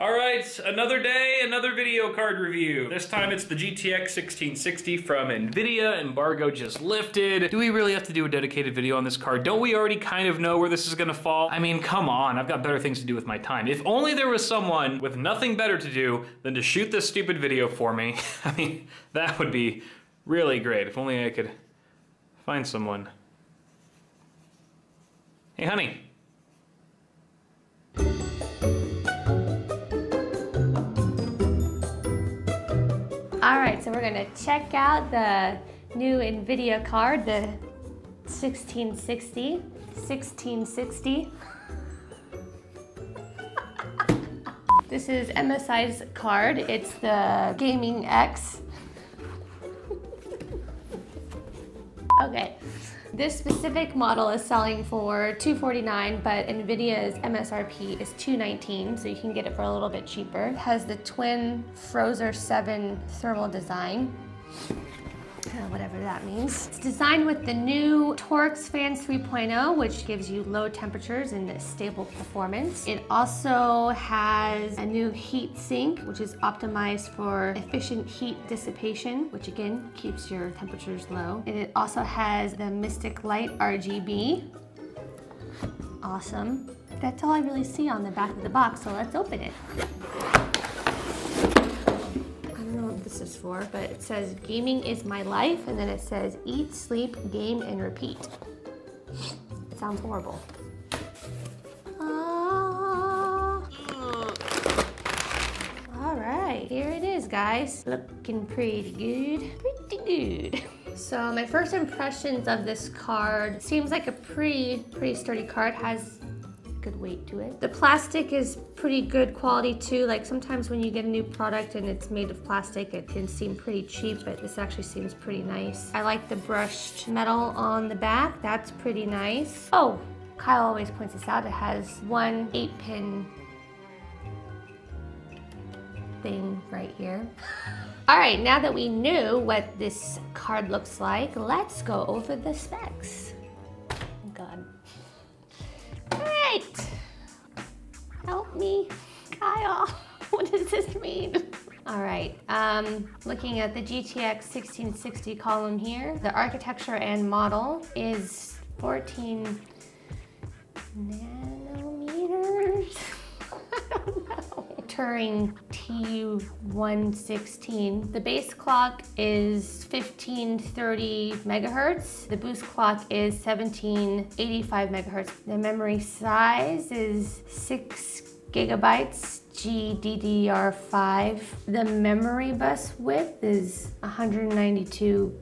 All right, another day, another video card review. This time it's the GTX 1660 from nvidia. Embargo just lifted. Do we really have to do a dedicated video on this card? Don't we already kind of know where this is gonna fall? I mean, come on, I've got better things to do with my time. If only there was someone with nothing better to do than to shoot this stupid video for me. I mean, that would be really great. If only I could find someone. Hey, honey. Alright, so we're gonna check out the new nvidia card, the 1660. This is MSI's card. It's the Gaming X. Okay. This specific model is selling for $249, but nvidia's MSRP is $219, so you can get it for a little bit cheaper. It has the twin Frozer 7 thermal design. Whatever that means. It's designed with the new Torx Fans 3.0, which gives you low temperatures and stable performance. It also has a new heat sink, which is optimized for efficient heat dissipation, which again keeps your temperatures low. And it also has the Mystic Light RGB. Awesome. That's all I really see on the back of the box, so let's open it. This is for, but it says gaming is my life, and then it says eat, sleep, game, and repeat. It sounds horrible. All right, here it is, guys. Looking pretty good. So my first impressions of this card, seems like a pretty sturdy card. Has good weight to it. The plastic is pretty good quality too. Like sometimes when you get a new product and it's made of plastic, it can seem pretty cheap, but this actually seems pretty nice. I like the brushed metal on the back. That's pretty nice. Oh, Kyle always points this out. It has one 8-pin thing right here. All right, now that we knew what this card looks like, let's go over the specs. Oh God. Alright, help me, Kyle. What does this mean? Alright, looking at the GTX 1660 column here, the architecture and model is 14 nanometers. I don't know. Turing T116. The base clock is 1530 megahertz. The boost clock is 1785 megahertz. The memory size is 6 gigabytes GDDR5. The memory bus width is 192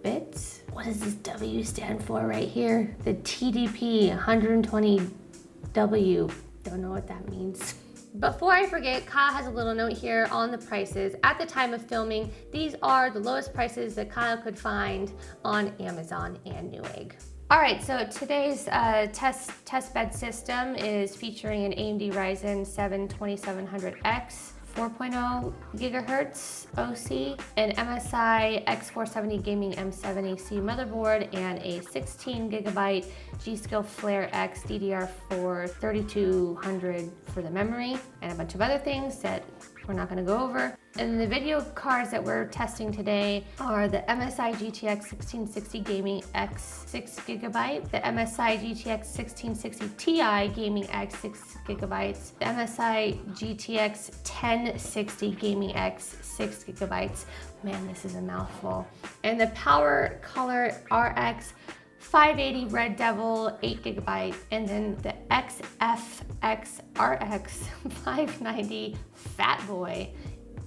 bits. What does this W stand for right here? The TDP 120W. Don't know what that means. Before I forget, Kyle has a little note here on the prices. At the time of filming, these are the lowest prices that Kyle could find on Amazon and Newegg. All right, so today's test bed system is featuring an AMD Ryzen 7 2700X, 4.0 gigahertz OC, an MSI X470 Gaming M7 AC motherboard, and a 16 gigabyte G.Skill Flare X DDR4 3200 for the memory, and a bunch of other things that we're not gonna go over. And the video cards that we're testing today are the MSI GTX 1660 Gaming X 6 gigabyte, the MSI GTX 1660 Ti Gaming X 6 gigabytes, the MSI GTX 1060 Gaming X 6 gigabytes. Man, this is a mouthful. And the Power Color RX 580 Red Devil 8 gigabyte, and then the XFX RX 590 Fat Boy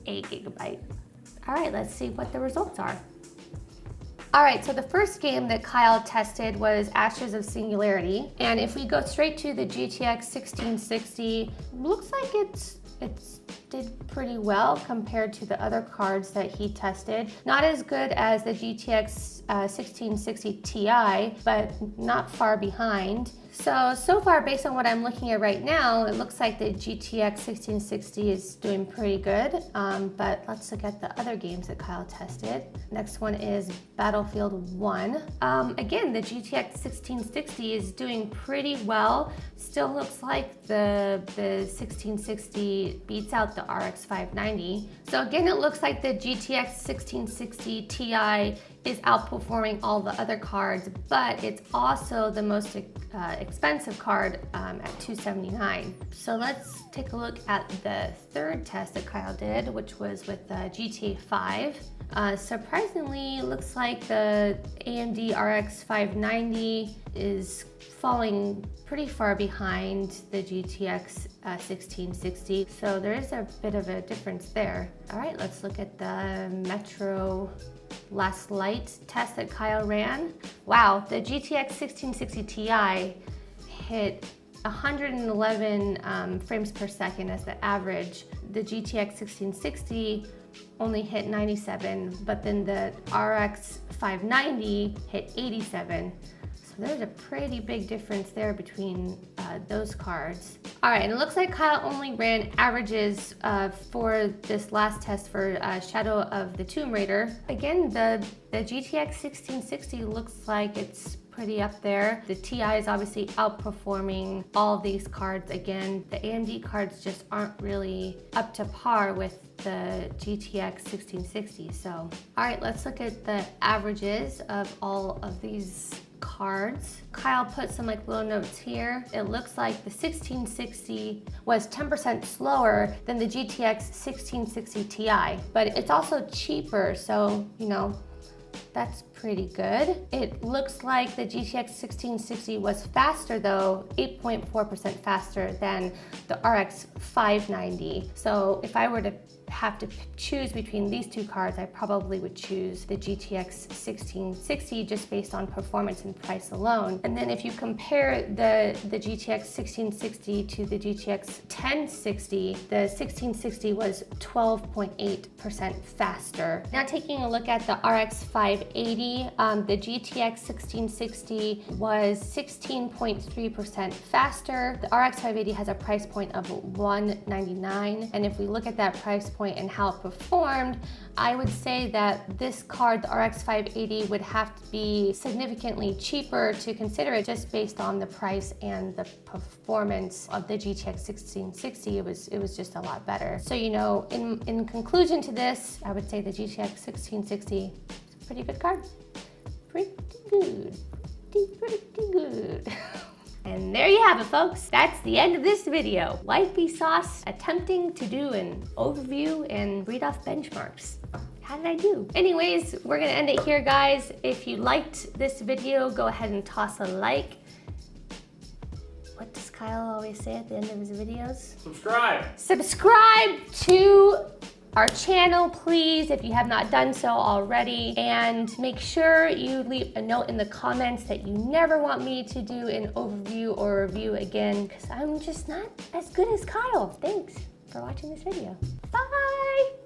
8 gigabyte. All right, let's see what the results are. All right, so the first game that Kyle tested was Ashes of Singularity. And if we go straight to the GTX 1660, looks like it's did pretty well compared to the other cards that he tested. Not as good as the GTX 1660 Ti, but not far behind. So far, based on what I'm looking at right now, it looks like the GTX 1660 is doing pretty good, but let's look at the other games that Kyle tested. Next one is Battlefield 1. Again, the GTX 1660 is doing pretty well. Still looks like the 1660 beats out the RX 590. So again, it looks like the GTX 1660 Ti is outperforming all the other cards, but it's also the most expensive card at $279. So let's take a look at the third test that Kyle did, which was with GTA 5. Surprisingly, looks like the AMD RX 590 is falling pretty far behind the GTX 1660, so there is a bit of a difference there. All right, let's look at the Metro Last Light test that Kyle ran. Wow, the GTX 1660 Ti hit 111 frames per second as the average. The GTX 1660 only hit 97, but then the RX 590 hit 87. So there's a pretty big difference there between those cards. All right, and it looks like Kyle only ran averages for this last test for Shadow of the Tomb Raider. Again, the GTX 1660 looks like it's pretty up there. The Ti is obviously outperforming all of these cards. Again, the AMD cards just aren't really up to par with the GTX 1660. So, all right, let's look at the averages of all of these cards. Kyle put some little notes here. It looks like the 1660 was 10% slower than the GTX 1660 Ti, but it's also cheaper, so you know, that's pretty good. It looks like the GTX 1660 was faster though, 8.4% faster than the RX 590. So if I were to have to choose between these two cards, I probably would choose the GTX 1660 just based on performance and price alone. And then if you compare the GTX 1660 to the GTX 1060, the 1660 was 12.8% faster. Now taking a look at the RX 580, the GTX 1660 was 16.3% faster. The RX 580 has a price point of $199, and if we look at that price point and how it performed, I would say that this card, the RX 580, would have to be significantly cheaper to consider it just based on the price and the performance of the GTX 1660. It was just a lot better. So, you know, in conclusion to this, I would say the GTX 1660 is a pretty good card. Pretty good. Pretty good. And there you have it, folks. That's the end of this video. Wifeysauce attempting to do an overview and read off benchmarks. How did I do? Anyways, we're gonna end it here, guys. If you liked this video, go ahead and toss a like. What does Kyle always say at the end of his videos? Subscribe. Subscribe to our channel, please, if you have not done so already. And make sure you leave a note in the comments that you never want me to do an overview or review again, because I'm just not as good as Kyle. Thanks for watching this video. Bye!